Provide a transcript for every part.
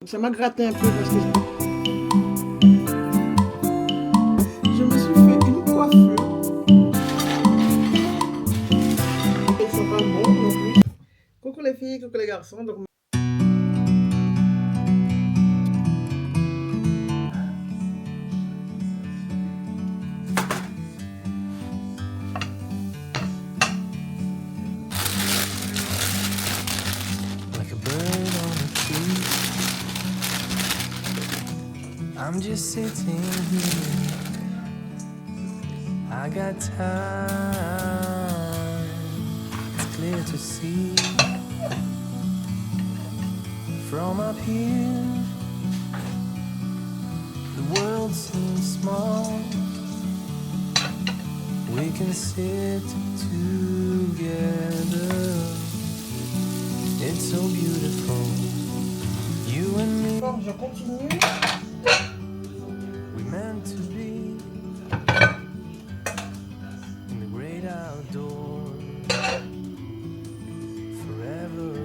Ça m'a gratté un peu parce que je me suis fait une coiffure. Ils sont pas bons non plus. Coucou les filles, coucou les garçons. Donc, like a bird on a tree. I'm just sitting here. I got time. It's clear to see from up here. The world seems small. We can sit together. It's so beautiful. You and me. bon, je continue. We meant to be in the great outdoors forever.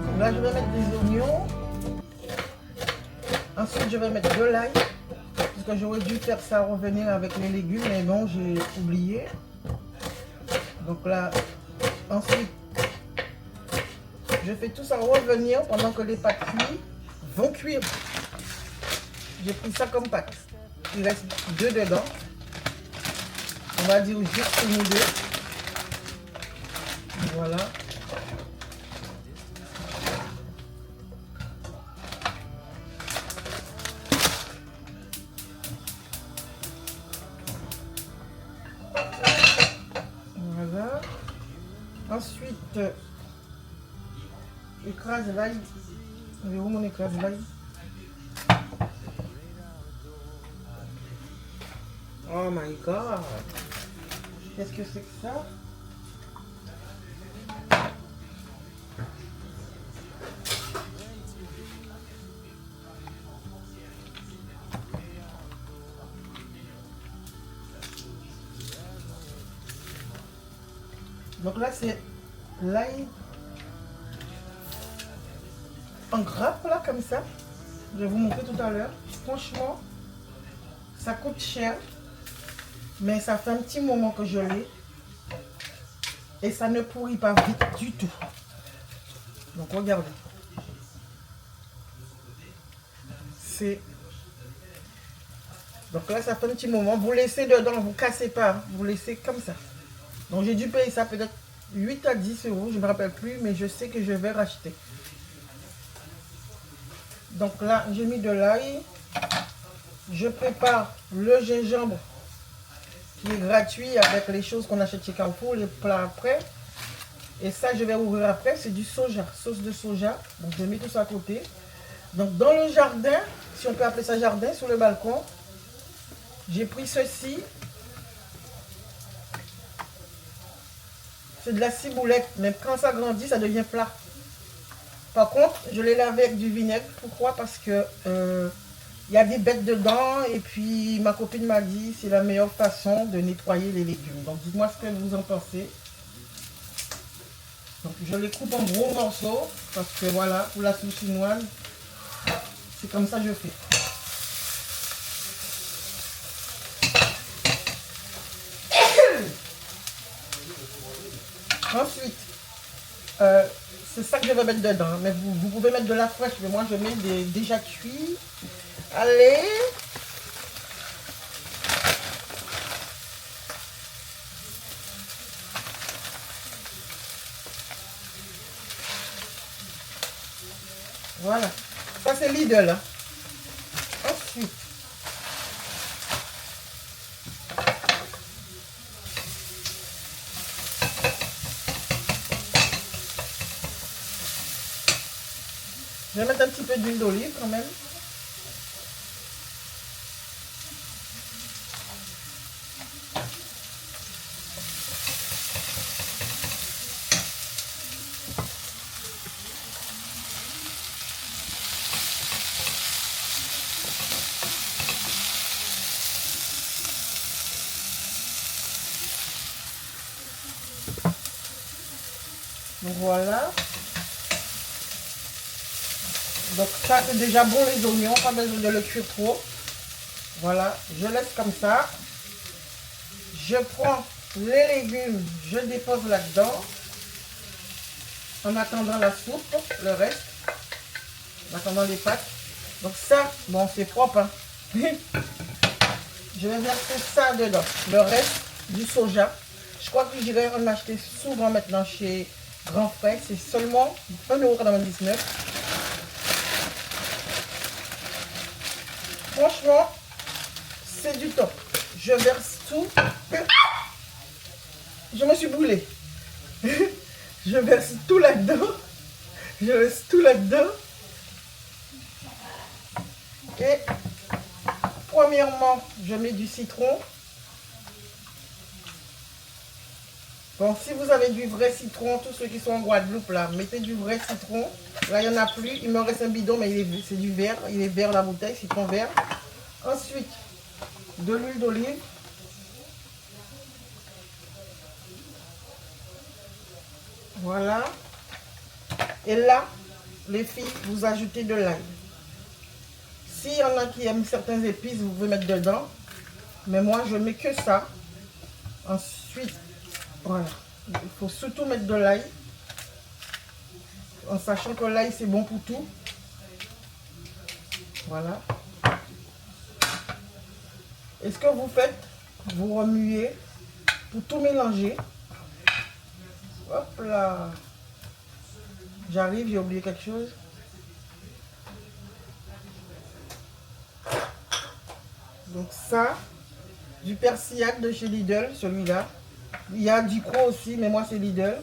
Donc là, je vais mettre des oignons. Ensuite, je vais mettre de l'ail. Parce que j'aurais dû faire ça revenir avec les légumes, mais non, j'ai oublié. Donc là, ensuite, je fais tout ça revenir pendant que les pâtes cuisent vont cuire. J'ai pris ça comme pâte. Il reste deux dedans. On va dire juste une ou deux. Voilà. Voilà. Ensuite, écrase l'ail. Il est où mon écrase l'ail? Oh my god! Qu'est-ce que c'est que ça? Donc là, c'est l'ail en grappe, là, comme ça. Je vais vous montrer tout à l'heure. Franchement, ça coûte cher. Mais ça fait un petit moment que je l'ai. Et ça ne pourrit pas vite du tout. Donc, regardez. C'est... Donc là, ça fait un petit moment. Vous laissez dedans, vous ne cassez pas. Hein. Vous laissez comme ça. Donc, j'ai dû payer ça peut-être 8 à 10 euros. Je ne me rappelle plus, mais je sais que je vais racheter. Donc là, j'ai mis de l'ail. Je prépare le gingembre qui est gratuit avec les choses qu'on achète chez Carrefour, les plats après. Et ça, je vais ouvrir après. C'est du soja, sauce de soja. Donc, je mets tout ça à côté. Donc, dans le jardin, si on peut appeler ça jardin, sur le balcon, j'ai pris ceci. C'est de la ciboulette, mais quand ça grandit, ça devient plat. Par contre, je l'ai lavé avec du vinaigre. Pourquoi? Parce que il y a des bêtes dedans. Et puis, ma copine m'a dit c'est la meilleure façon de nettoyer les légumes. Donc, dites-moi ce que vous en pensez. Donc, je les coupe en gros morceaux. Parce que voilà, pour la sauce chinoise, c'est comme ça que je fais. Ensuite, c'est ça que je vais mettre dedans. Mais vous pouvez mettre de la fraîche. Mais moi, je mets des déjà cuits. Allez. Voilà. Ça, c'est Lidl. Hein. Ensuite. Je vais mettre un petit peu d'huile d'olive quand même. Donc Voilà. Donc ça c'est déjà bon les oignons, pas besoin de le cuire trop. Voilà, je laisse comme ça. Je prends les légumes, je dépose là-dedans. En attendant la soupe, le reste. En attendant les pâtes. Donc ça, bon c'est propre. Hein. Je vais verser ça dedans. Le reste du soja. Je crois que j'irai en acheter souvent maintenant chez Grand Frais. C'est seulement 1,99 €. Franchement, c'est du top. Je verse tout. Je me suis brûlée. Je verse tout là-dedans. Je verse tout là-dedans. Et premièrement, je mets du citron. Bon, si vous avez du vrai citron, tous ceux qui sont en Guadeloupe, là, mettez du vrai citron. Là, il n'y en a plus. Il me reste un bidon, mais c'est du vert. Il est vert la bouteille, citron vert. Ensuite, de l'huile d'olive. Voilà. Et là, les filles, vous ajoutez de l'ail. S'il y en a qui aiment certaines épices, vous pouvez mettre dedans. Mais moi, je mets que ça. Ensuite, voilà. Il faut surtout mettre de l'ail. En sachant que l'ail, c'est bon pour tout. Voilà. Et ce que vous faites, vous remuez pour tout mélanger. Hop là. J'arrive, j'ai oublié quelque chose. Donc ça, du persillade de chez Lidl, celui-là. Il y a Ducros aussi, mais moi c'est Lidl.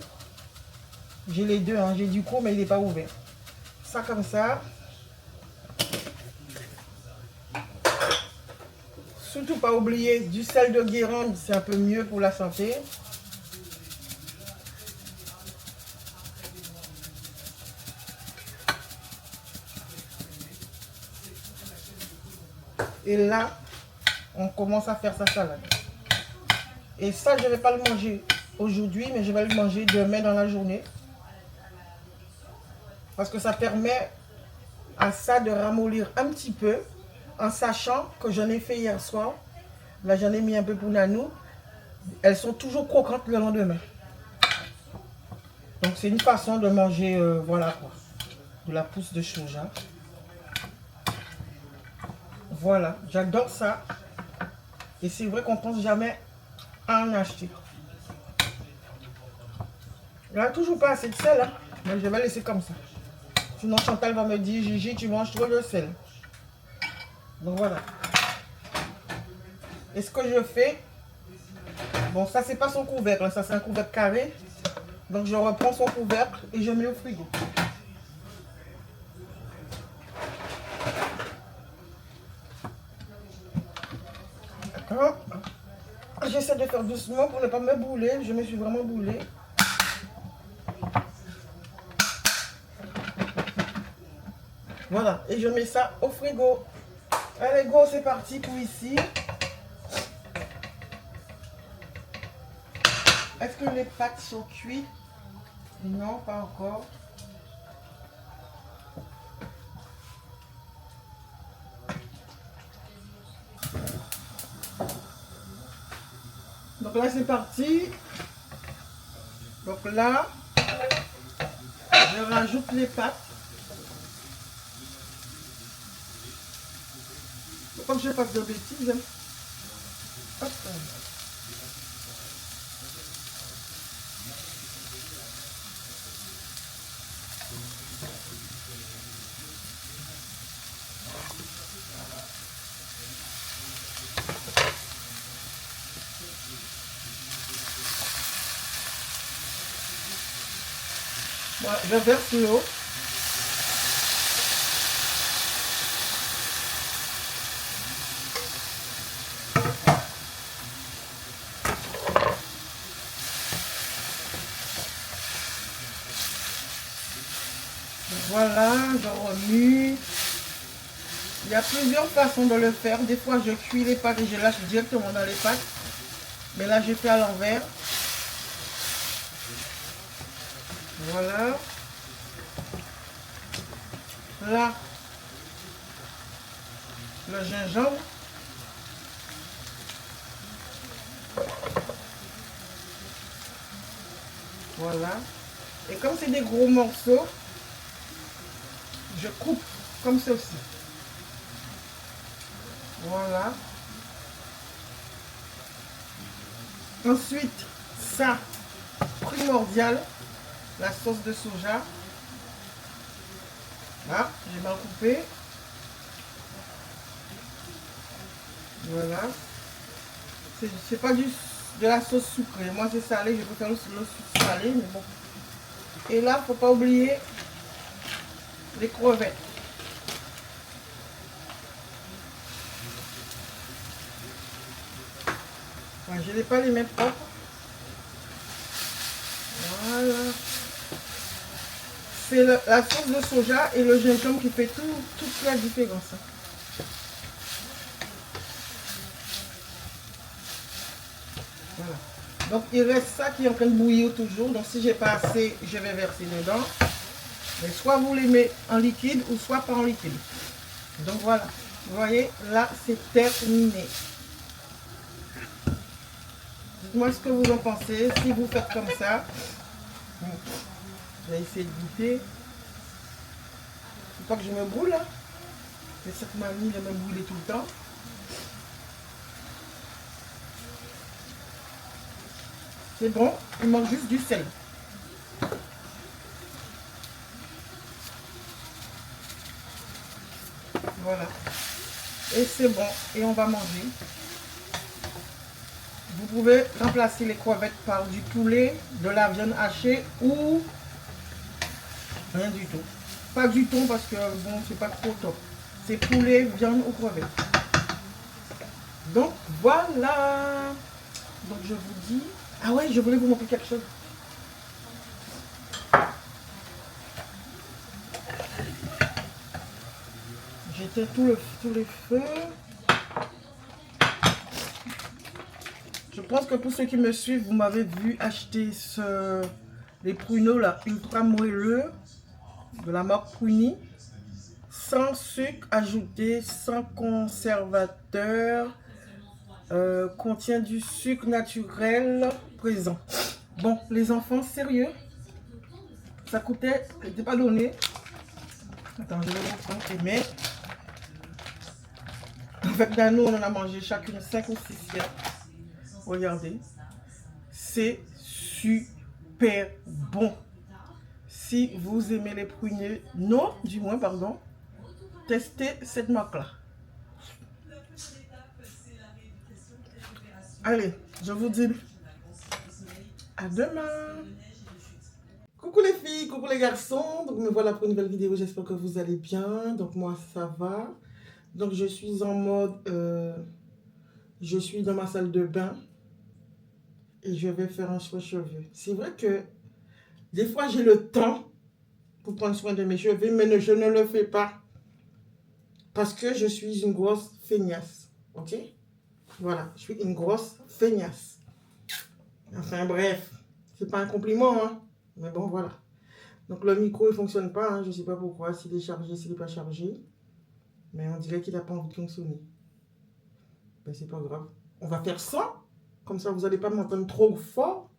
J'ai les deux, hein. J'ai Ducros, mais il n'est pas ouvert. Ça comme ça. Surtout pas oublier du sel de Guérande, c'est un peu mieux pour la santé. Et là, on commence à faire sa salade. Et ça, je ne vais pas le manger aujourd'hui, mais je vais le manger demain dans la journée. Parce que ça permet à ça de ramollir un petit peu, en sachant que j'en ai fait hier soir. Là, j'en ai mis un peu pour Nanou. Elles sont toujours croquantes le lendemain. Donc, c'est une façon de manger, voilà quoi, de la pousse de soja. Voilà, j'adore ça. Et c'est vrai qu'on pense jamais à en acheter. Il n'y a toujours pas assez de sel, hein, mais je vais laisser comme ça. Sinon Chantal va me dire, Gigi, tu manges trop de sel. Donc voilà. Et ce que je fais, bon ça c'est pas son couvercle, ça c'est un couvercle carré. Donc je reprends son couvercle et je mets au frigo. D'accord. J'essaie de faire doucement pour ne pas me brûler. Je me suis vraiment brûlée. Voilà, et je mets ça au frigo. Allez, go, c'est parti pour ici. Est-ce que les pâtes sont cuites? Non, pas encore. Donc là, c'est parti. Donc là, je rajoute les pâtes. Faut pas que je fasse de bêtises. Hop. Voilà, je verse l'eau. Voilà, je remue. Il y a plusieurs façons de le faire. Des fois, je cuis les pâtes et je lâche directement dans les pâtes. Mais là, je fais à l'envers. Voilà. Là, le gingembre. Voilà. Et comme c'est des gros morceaux, je coupe comme ceci. Voilà. Ensuite, ça, primordial, la sauce de soja. Là, j'ai bien coupé. Voilà. C'est pas de la sauce sucrée. Moi, c'est salé. Je préfère le sauce salé, mais bon. Et là, faut pas oublier les crevettes. Enfin, je n'ai pas les mêmes propres. Voilà. C'est la sauce de soja et le gingembre qui fait toute la différence. Voilà. Donc il reste ça qui est en train de bouillir toujours. Donc si j'ai pas assez, je vais verser dedans. Mais soit vous les mettez en liquide ou soit pas en liquide. Donc voilà. Vous voyez, là c'est terminé. Dites-moi ce que vous en pensez. Si vous faites comme ça, je vais essayer de goûter. Faut pas que je me brûle. Hein. C'est cette mamie de me brûler tout le temps. C'est bon, il manque juste du sel. Voilà. Et c'est bon. Et on va manger. Vous pouvez remplacer les crevettes par du poulet, de la viande hachée ou rien du tout. Pas du thon parce que bon, c'est pas trop top. C'est poulet, viande ou crevettes. Donc voilà. Donc je vous dis... Ah ouais, je voulais vous montrer quelque chose. J'éteins tous les feux. Je pense que pour ceux qui me suivent, vous m'avez vu acheter les pruneaux là, ultra moelleux de la marque Pruni. Sans sucre ajouté, sans conservateur. Contient du sucre naturel présent. Bon, les enfants, sérieux, ça coûtait, c'était pas donné. Attends, je vais vous prendre. Mais, en fait, là, nous, on en a mangé chacune 5 ou 6 assiettes. Regardez, c'est super bon. Si vous aimez les pruniers, non, du moins, pardon, testez cette marque-là. Allez, je vous dis à demain. Coucou les filles, coucou les garçons. Donc me voilà pour une nouvelle vidéo. J'espère que vous allez bien. Donc moi ça va. Donc je suis en mode, je suis dans ma salle de bain et je vais faire un soin cheveux. C'est vrai que des fois j'ai le temps pour prendre soin de mes cheveux, mais je ne le fais pas parce que je suis une grosse feignasse. Ok? Voilà, je suis une grosse feignasse. Enfin bref, c'est pas un compliment, hein. Mais bon, voilà. Donc le micro, il fonctionne pas, hein. Je sais pas pourquoi, s'il est chargé, s'il n'est pas chargé. Mais on dirait qu'il n'a pas envie de fonctionner. Ben c'est pas grave. On va faire ça. Comme ça, vous n'allez pas m'entendre trop fort.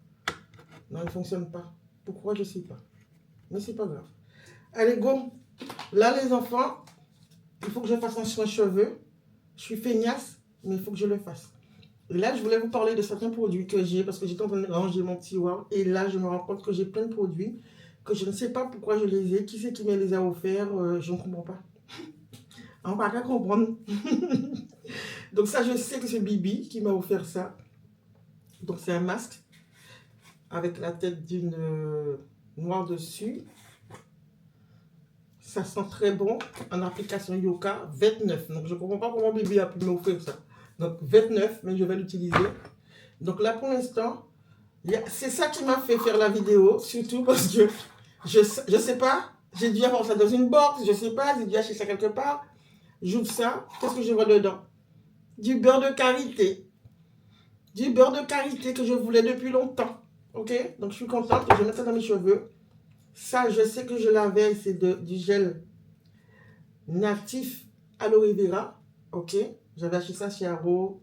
Non, il ne fonctionne pas. Pourquoi, je sais pas. Mais c'est pas grave. Allez, go. Là, les enfants, il faut que je fasse un soin cheveux. Je suis feignasse, mais il faut que je le fasse. Et là, je voulais vous parler de certains produits que j'ai parce que j'étais en train de ranger mon tiroir. Et là, je me rends compte que j'ai plein de produits que je ne sais pas pourquoi je les ai. Qui c'est qui me les a offerts? Je ne comprends pas. On va pas comprendre. Donc ça, je sais que c'est Bibi qui m'a offert ça. Donc c'est un masque avec la tête d'une noire dessus. Ça sent très bon. En application Yoka, 29. Donc je ne comprends pas comment Bibi a pu m'offrir ça. Donc 29, mais je vais l'utiliser. Donc là pour l'instant, c'est ça qui m'a fait faire la vidéo. Surtout parce que je sais pas, j'ai dû avoir ça dans une box, je sais pas, j'ai dû acheter ça quelque part. J'ouvre ça, qu'est-ce que je vois dedans? Du beurre de karité. Du beurre de karité que je voulais depuis longtemps. Ok? Donc je suis contente, je vais mettre ça dans mes cheveux. Ça, je sais que je l'avais, c'est du gel natif aloe vera. Ok. J'avais acheté ça chez Amazon.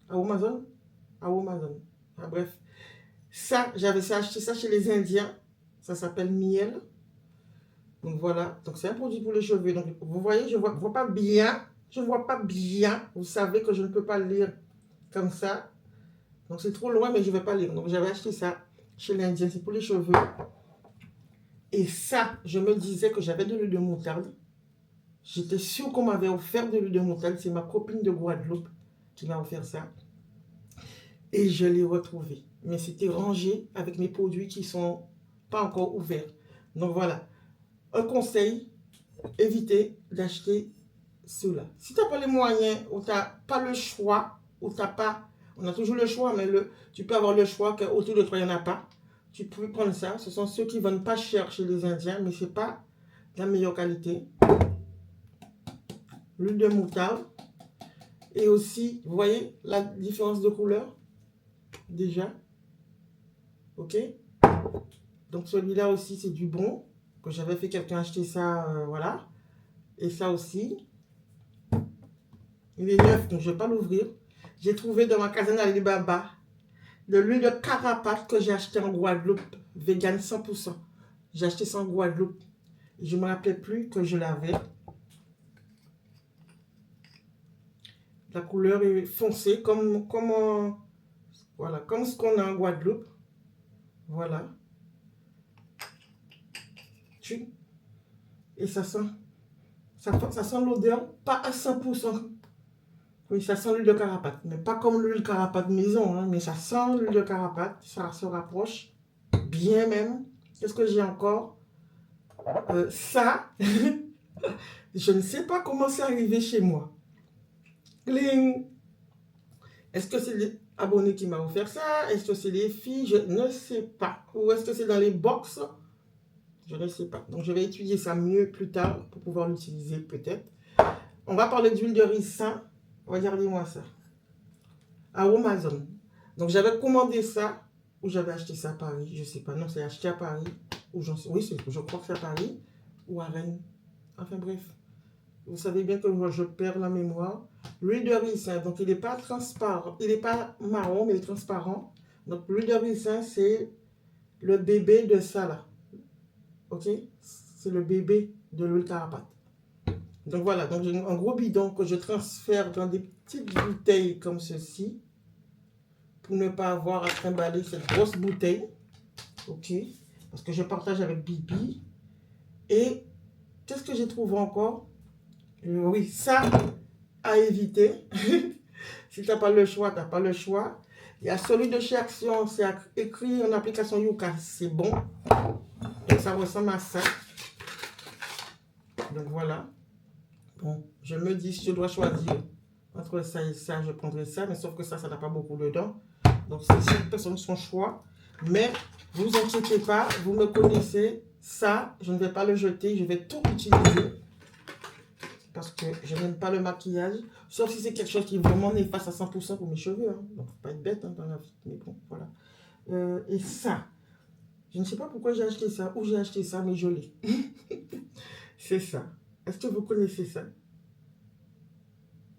Amazon. Amazon. Ah, bref. Ça, j'avais acheté ça chez les Indiens. Ça s'appelle miel. Donc voilà. Donc c'est un produit pour les cheveux. Donc vous voyez, je vois pas bien. Je vois pas bien. Vous savez que je ne peux pas lire comme ça. Donc c'est trop loin, mais je ne vais pas lire. Donc j'avais acheté ça chez l'Indien. C'est pour les cheveux. Et ça, je me disais que j'avais de l'huile de moutarde. J'étais sûre qu'on m'avait offert de l'huile de moutarde. C'est ma copine de Guadeloupe qui m'a offert ça. Et je l'ai retrouvé. Mais c'était rangé avec mes produits qui ne sont pas encore ouverts. Donc voilà. Un conseil, évitez d'acheter cela. Si tu n'as pas les moyens ou tu n'as pas le choix, ou tu n'as pas... On a toujours le choix, mais tu peux avoir le choix qu'autour de toi, il n'y en a pas. Tu peux prendre ça. Ce sont ceux qui ne vendent pas cher chez les Indiens, mais ce n'est pas la meilleure qualité. L'huile de moutarde. Et aussi, vous voyez la différence de couleur? Déjà. Ok? Donc celui-là aussi, c'est du bon. Que j'avais fait quelqu'un acheter ça, voilà. Et ça aussi. Il est neuf, donc je ne vais pas l'ouvrir. J'ai trouvé dans ma caserne Alibaba de l'huile de carapate que j'ai acheté en Guadeloupe. Vegan 100%. J'ai acheté ça en Guadeloupe. Je ne me rappelais plus que je l'avais. La couleur est foncée voilà, comme ce qu'on a en Guadeloupe. Voilà. Et ça sent l'odeur, pas à 100%. Oui, ça sent l'huile de carapate, mais pas comme l'huile de carapate maison, hein, mais ça sent l'huile de carapate, ça se rapproche bien même. Qu'est-ce que j'ai encore? Ça, je ne sais pas comment c'est arrivé chez moi. Cling! Est-ce que c'est les abonnés qui m'ont offert ça? Est-ce que c'est les filles? Je ne sais pas. Ou est-ce que c'est dans les box? Je ne sais pas. Donc, je vais étudier ça mieux plus tard pour pouvoir l'utiliser peut-être. On va parler d'huile de ricin. Regardez-moi ça. À Amazon. Donc, j'avais commandé ça ou j'avais acheté ça à Paris. Je ne sais pas. Non, c'est acheté à Paris. Ou oui, je crois que c'est à Paris ou à Rennes. Enfin, bref. Vous savez bien que moi, je perds la mémoire. L'huile de ricin, donc il n'est pas transparent. Il n'est pas marron, mais il est transparent. Donc, l'huile de ricin, c'est le bébé de ça, là. Ok? C'est le bébé de l'huile carapate. Donc voilà, donc j'ai un gros bidon que je transfère dans des petites bouteilles comme ceci pour ne pas avoir à trimballer cette grosse bouteille. Ok? Parce que je partage avec Bibi. Et qu'est-ce que j'ai trouvé encore? Oui, ça à éviter. Si tu n'as pas le choix, tu n'as pas le choix. Il y a celui de chez Action, c'est écrit en application Yuka, c'est bon. Donc ça ressemble à ça. Donc voilà. Bon, je me dis, si je dois choisir entre ça et ça, je prendrai ça. Mais sauf que ça n'a pas beaucoup dedans. Donc c'est chaque personne son choix. Mais ne vous inquiétez pas, vous me connaissez. Ça, je ne vais pas le jeter, je vais tout utiliser. Parce que je n'aime pas le maquillage. Sauf si c'est quelque chose qui est vraiment néfaste à 100% pour mes cheveux. Hein. Donc, faut pas être bête hein, dans la vie. Mais bon, voilà. Et ça, je ne sais pas pourquoi j'ai acheté ça. Où j'ai acheté ça, mais je l'ai. C'est ça. Est-ce que vous connaissez ça?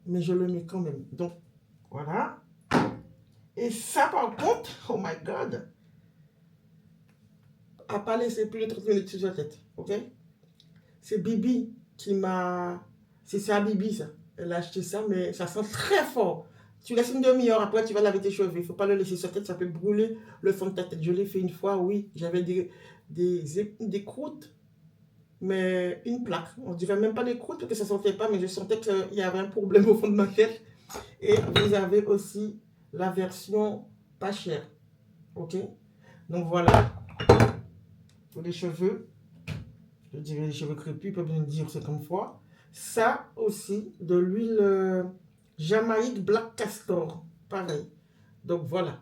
Mais je le mets quand même. Donc, voilà. Et ça, par contre, oh my God. À pas laisser plus de 30 minutes sur sa tête. Ok? C'est Bibi qui m'a... C'est ça, Bibi, ça. Elle a acheté ça, mais ça sent très fort. Tu laisses une demi-heure, après tu vas laver tes cheveux. Il ne faut pas le laisser sur la tête, ça peut brûler le fond de ta tête. Je l'ai fait une fois, oui. J'avais des croûtes, mais une plaque. On ne dirait même pas des croûtes parce que ça ne sentait pas, mais je sentais qu'il y avait un problème au fond de ma tête. Et vous avez aussi la version pas chère. Ok? Donc voilà. Pour les cheveux, je dirais les cheveux crépus, ils peuvent me dire 50 fois. Ça aussi, de l'huile Jamaïque Black Castor. Pareil. Donc voilà.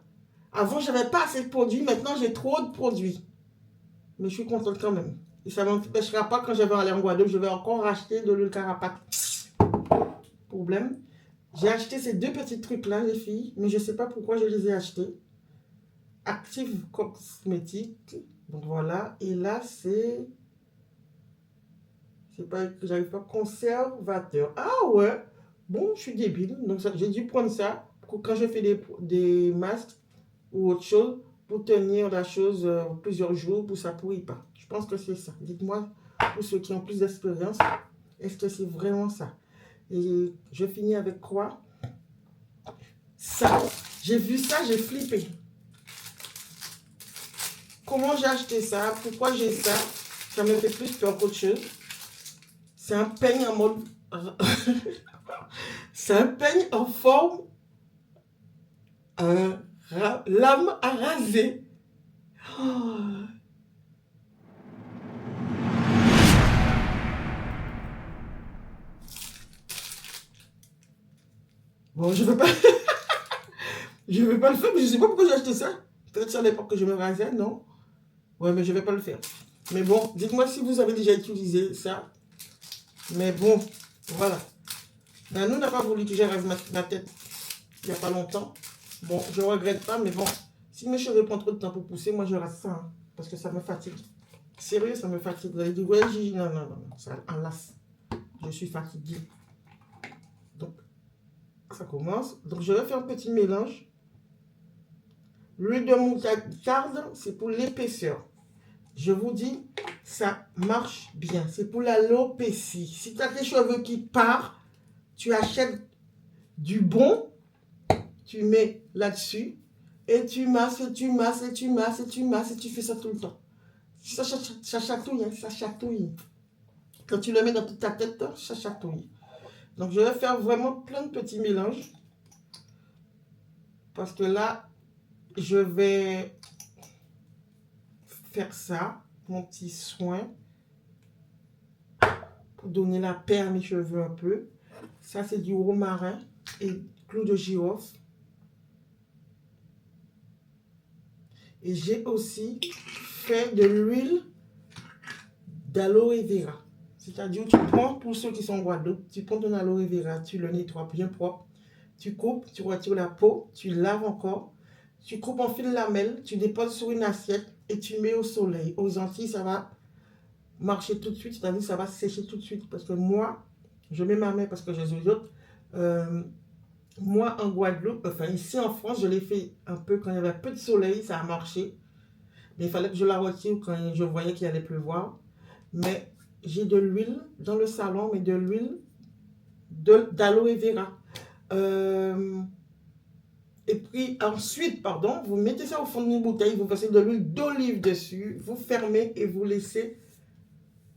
Avant, je n'avais pas assez de produits. Maintenant, j'ai trop de produits. Mais je suis contente quand même. Et ça ne m'empêchera pas quand je vais aller en Guadeloupe. Je vais encore racheter de l'huile carapate. Problème. J'ai acheté ces deux petits trucs-là, les filles. Mais je ne sais pas pourquoi je les ai achetés. Active Cosmétique. Donc voilà, et là c'est pas que j'arrive pas, conservateur. Ah ouais, bon, je suis débile. Donc j'ai dû prendre ça pour quand je fais des masques ou autre chose, pour tenir la chose plusieurs jours, pour que ça ne pourrit pas. Je pense que c'est ça. Dites-moi, pour ceux qui ont plus d'expérience, est-ce que c'est vraiment ça? Et je finis avec quoi? Ça. J'ai vu ça, j'ai flippé. Comment j'ai acheté ça? Pourquoi j'ai ça? Ça me fait plus peur qu'autre chose. C'est un peigne en mode... c'est un peigne en forme lame à raser. Oh. Bon, je veux pas... je veux pas le faire, mais je sais pas pourquoi j'ai acheté ça. Peut-être c'est à l'époque que je me rasais, non? Ouais, mais je vais pas le faire. Mais bon, dites-moi si vous avez déjà utilisé ça. Mais bon, voilà. Ben, nous, on n'a pas voulu que je rase ma tête il n'y a pas longtemps. Bon, je ne regrette pas, mais bon, si mes cheveux prennent trop de temps pour pousser, moi, je rase ça. Hein, parce que ça me fatigue. Sérieux, ça me fatigue. Vous allez dire, ouais, Gigi, non, non, non, non, ça enlace. Je suis fatiguée. Donc, ça commence. Donc, je vais faire un petit mélange. L'huile de moutarde, c'est pour l'épaisseur. Je vous dis, ça marche bien. C'est pour l'alopécie. Si tu as tes cheveux qui partent, tu achètes du bon, tu mets là-dessus, et tu masses, et tu masses, et tu masses, et tu masses, et tu fais ça tout le temps. Ça chatouille, hein, ça chatouille. Quand tu le mets dans toute ta tête, ça chatouille. Donc, je vais faire vraiment plein de petits mélanges. Parce que là, je vais faire ça, mon petit soin, pour donner la paix à mes cheveux un peu. Ça, c'est du romarin et clou de girofle. Et j'ai aussi fait de l'huile d'aloe vera. C'est-à-dire, tu prends, pour ceux qui sont en Guadeloupe, tu prends ton aloe vera, tu le nettoies bien propre, tu coupes, tu retires la peau, tu laves encore, tu coupes en fil lamelles, tu déposes sur une assiette et tu mets au soleil. Aux Antilles, ça va marcher tout de suite, c'est-à-dire ça va sécher tout de suite. Parce que moi, je mets ma main parce que j'ai les autres. Moi, en Guadeloupe, enfin ici en France, je l'ai fait un peu quand il y avait peu de soleil, ça a marché. Mais il fallait que je la retire quand je voyais qu'il allait pleuvoir. Mais j'ai de l'huile dans le salon, mais de l'huile d'aloe vera. Et puis ensuite, pardon, vous mettez ça au fond d'une bouteille, vous passez de l'huile d'olive dessus, vous fermez et vous laissez.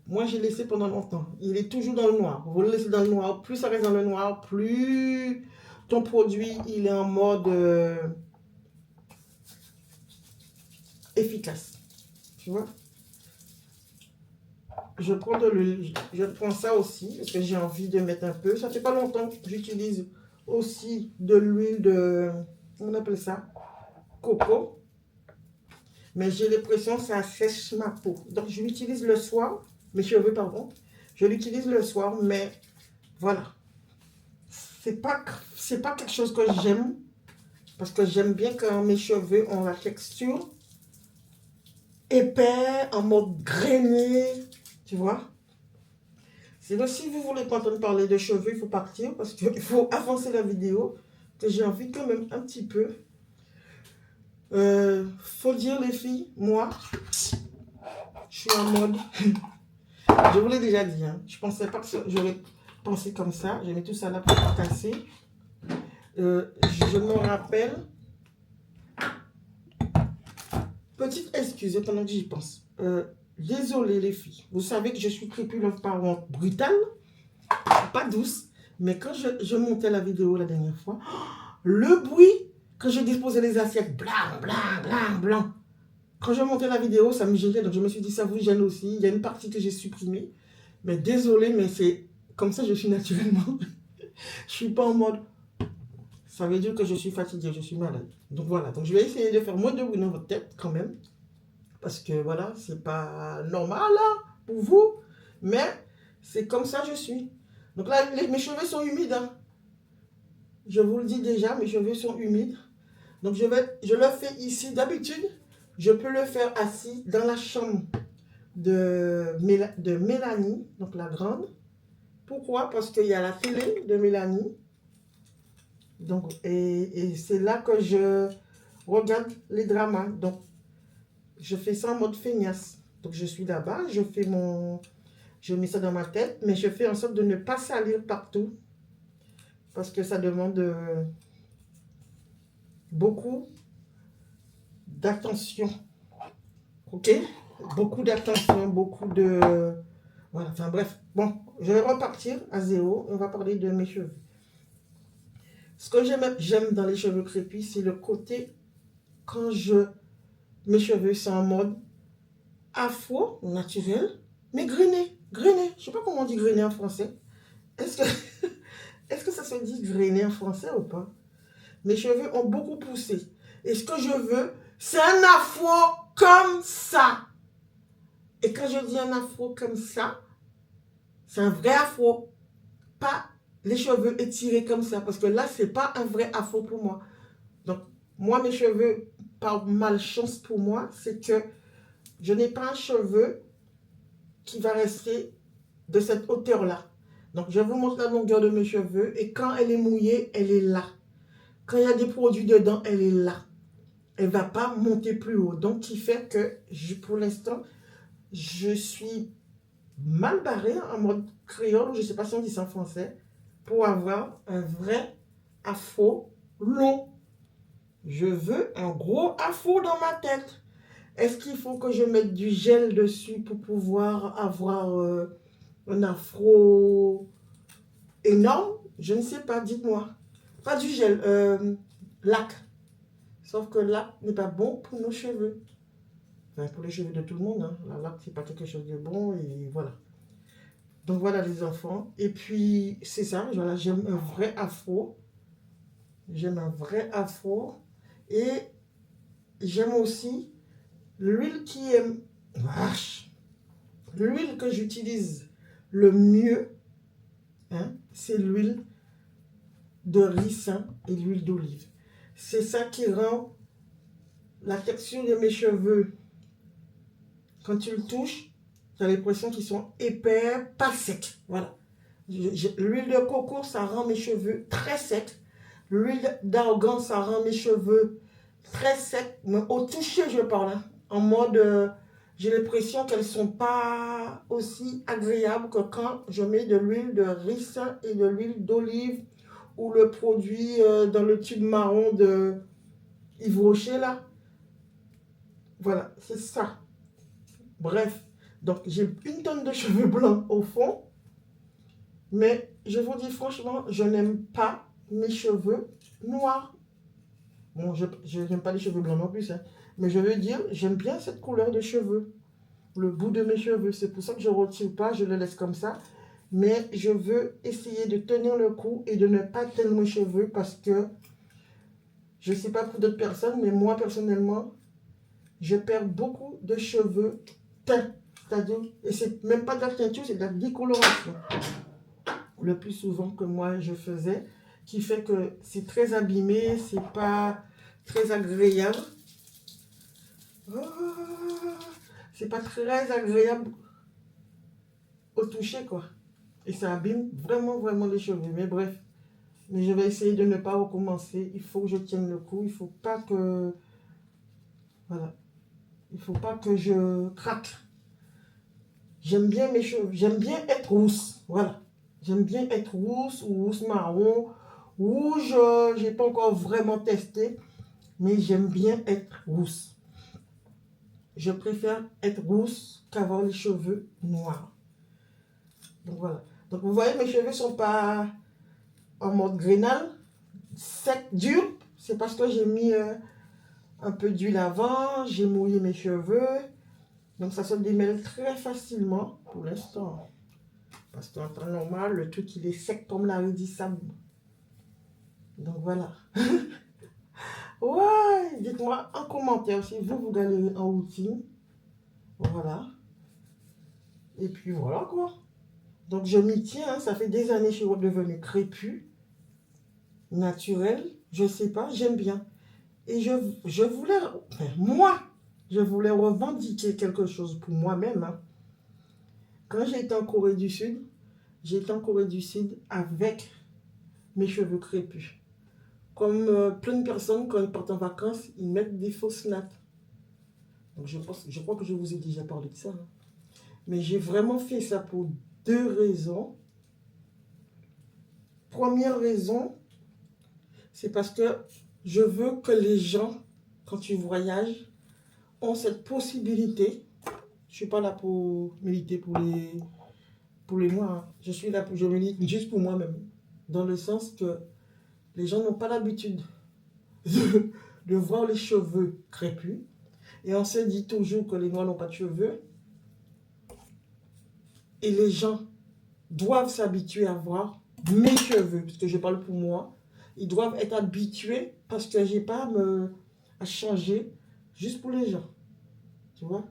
Moi, j'ai laissé pendant longtemps. Il est toujours dans le noir. Vous le laissez dans le noir. Plus ça reste dans le noir, plus ton produit, il est en mode efficace. Tu vois? Je prends de l'huile. Je prends ça aussi parce que j'ai envie de mettre un peu. Ça fait pas longtemps que j'utilise aussi de l'huile de... On appelle ça coco. Mais j'ai l'impression que ça sèche ma peau. Donc, je l'utilise le soir. Mes cheveux, pardon. Je l'utilise le soir, mais voilà. C'est pas quelque chose que j'aime. Parce que j'aime bien quand mes cheveux ont la texture épais, en mode grainé. Tu vois? C'est que si vous voulez pas entendre parler de cheveux, il faut partir. Parce qu'il faut avancer la vidéo. Que j'ai envie quand même un petit peu. Faut dire les filles, moi, je suis en mode... Je vous l'ai déjà dit, hein, je pensais pas que j'aurais pensé comme ça. J'ai mis tout ça là pour casser. Je me rappelle... Petite excuse, pendant que j'y pense. Désolée les filles. Vous savez que je suis crépuleuve parente brutale. Pas douce. Mais quand je montais la vidéo la dernière fois, le bruit, quand je disposais les assiettes, blanc, blanc, blanc, blanc. Quand je montais la vidéo, ça me gênait. Donc je me suis dit, ça vous gêne aussi. Il y a une partie que j'ai supprimée. Mais désolé, mais c'est comme ça je suis naturellement. Je suis pas en mode... Ça veut dire que je suis fatiguée, je suis malade. Donc voilà, donc je vais essayer de faire moins de bruit dans votre tête quand même. Parce que voilà, c'est pas normal là, pour vous. Mais c'est comme ça je suis. Donc là, mes cheveux sont humides. Hein. Je vous le dis déjà, mes cheveux sont humides. Donc je le fais ici. D'habitude, Je peux le faire assis dans la chambre de Mélanie, donc la grande. Pourquoi? Parce qu'il y a la télé de Mélanie. Donc, et c'est là que je regarde les dramas. Donc, je fais ça en mode feignasse. Donc, je suis là-bas, je mets ça dans ma tête, mais je fais en sorte de ne pas salir partout. Parce que ça demande beaucoup d'attention. Ok? Beaucoup d'attention, beaucoup de... Voilà, enfin bref. Bon, je vais repartir à zéro. On va parler de mes cheveux. Ce que j'aime dans les cheveux crépus, c'est le côté quand mes cheveux sont en mode afro, naturel, mais grainé. Grainé. Je ne sais pas comment on dit grainé en français. Est-ce que, est-ce que ça se dit grainé en français ou pas? Mes cheveux ont beaucoup poussé. Et ce que je veux, c'est un afro comme ça. Et quand je dis un afro comme ça, c'est un vrai afro. Pas les cheveux étirés comme ça. Parce que là, c'est pas un vrai afro pour moi. Donc, moi, mes cheveux, par malchance pour moi, c'est que je n'ai pas un cheveu qui va rester de cette hauteur-là. Donc, je vous montre la longueur de mes cheveux. Et quand elle est mouillée, elle est là. Quand il y a des produits dedans, elle est là. Elle ne va pas monter plus haut. Donc, qui fait que, pour l'instant, je suis mal barrée en mode créole, je ne sais pas si on dit ça en français, pour avoir un vrai afro long. Je veux un gros afro dans ma tête. Est-ce qu'il faut que je mette du gel dessus pour pouvoir avoir un afro énorme? Je ne sais pas, dites-moi. Pas du gel, lac. Sauf que lac n'est pas bon pour nos cheveux. Enfin, pour les cheveux de tout le monde. Hein. La lac, c'est pas quelque chose de bon et voilà. Donc voilà les enfants. Et puis, c'est ça. Voilà, j'aime un vrai afro. J'aime un vrai afro. Et j'aime aussi l'huile qui est... Vache! L'huile que j'utilise le mieux, hein, c'est l'huile de ricin et l'huile d'olive. C'est ça qui rend la texture de mes cheveux. Quand tu le touches, tu as l'impression qu'ils sont épais, pas secs. Voilà. L'huile de coco, ça rend mes cheveux très secs. L'huile d'argan, ça rend mes cheveux très secs. Mais au toucher, je parle. Hein, en mode, j'ai l'impression qu'elles ne sont pas aussi agréables que quand je mets de l'huile de ricin et de l'huile d'olive ou le produit dans le tube marron de Yves Rocher, là. Voilà, c'est ça. Bref, donc j'ai une tonne de cheveux blancs au fond. Mais je vous dis franchement, je n'aime pas mes cheveux noirs. Bon, je n'aime pas les cheveux blancs non plus. Hein, mais je veux dire, j'aime bien cette couleur de cheveux. Le bout de mes cheveux. C'est pour ça que je ne retire pas, je le laisse comme ça. Mais je veux essayer de tenir le coup et de ne pas teindre mes cheveux parce que, je ne sais pas pour d'autres personnes, mais moi personnellement, je perds beaucoup de cheveux teints. C'est-à-dire, et c'est même pas de la teinture, c'est de la décoloration. Le plus souvent que moi je faisais, qui fait que c'est très abîmé, c'est pas très agréable. Oh, c'est pas très agréable au toucher, quoi. Et ça abîme vraiment, vraiment les cheveux. Mais bref, mais je vais essayer de ne pas recommencer. Il faut que je tienne le coup. Il faut pas que... Voilà. Il faut pas que je craque. J'aime bien mes cheveux. J'aime bien être rousse. Voilà. J'aime bien être rousse ou rousse marron. Rouge, je n'ai pas encore vraiment testé. Mais j'aime bien être rousse. Je préfère être rousse qu'avoir les cheveux noirs. Donc voilà. Donc vous voyez, mes cheveux ne sont pas en mode grenal, sec, dur. C'est parce que j'ai mis un peu d'huile avant, j'ai mouillé mes cheveux. Donc ça se démêle très facilement pour l'instant. Parce qu'en temps normal, le truc il est sec comme la sable. Donc voilà. Ouais, dites-moi en commentaire si vous gagnez en routine. Voilà. Et puis voilà quoi. Donc je m'y tiens, hein, ça fait des années que je suis devenue crépue, naturelle, je sais pas, j'aime bien. Et je voulais, enfin, moi, je voulais revendiquer quelque chose pour moi-même. Hein. Quand j'ai été en Corée du Sud, j'ai été en Corée du Sud avec mes cheveux crépus. Comme plein de personnes, quand ils partent en vacances, ils mettent des fausses nattes. Donc je crois que je vous ai déjà parlé de ça. Hein. Mais j'ai vraiment fait ça pour deux raisons. Première raison, c'est parce que je veux que les gens, quand tu voyages, ont cette possibilité. Je ne suis pas là pour militer pour les Noirs. Hein. Je suis là pour, je milite juste pour moi-même. Dans le sens que les gens n'ont pas l'habitude de voir les cheveux crépus. Et on se dit toujours que les Noirs n'ont pas de cheveux. Et les gens doivent s'habituer à voir mes cheveux, parce que je parle pour moi. Ils doivent être habitués parce que je n'ai pas à changer juste pour les gens. Tu vois?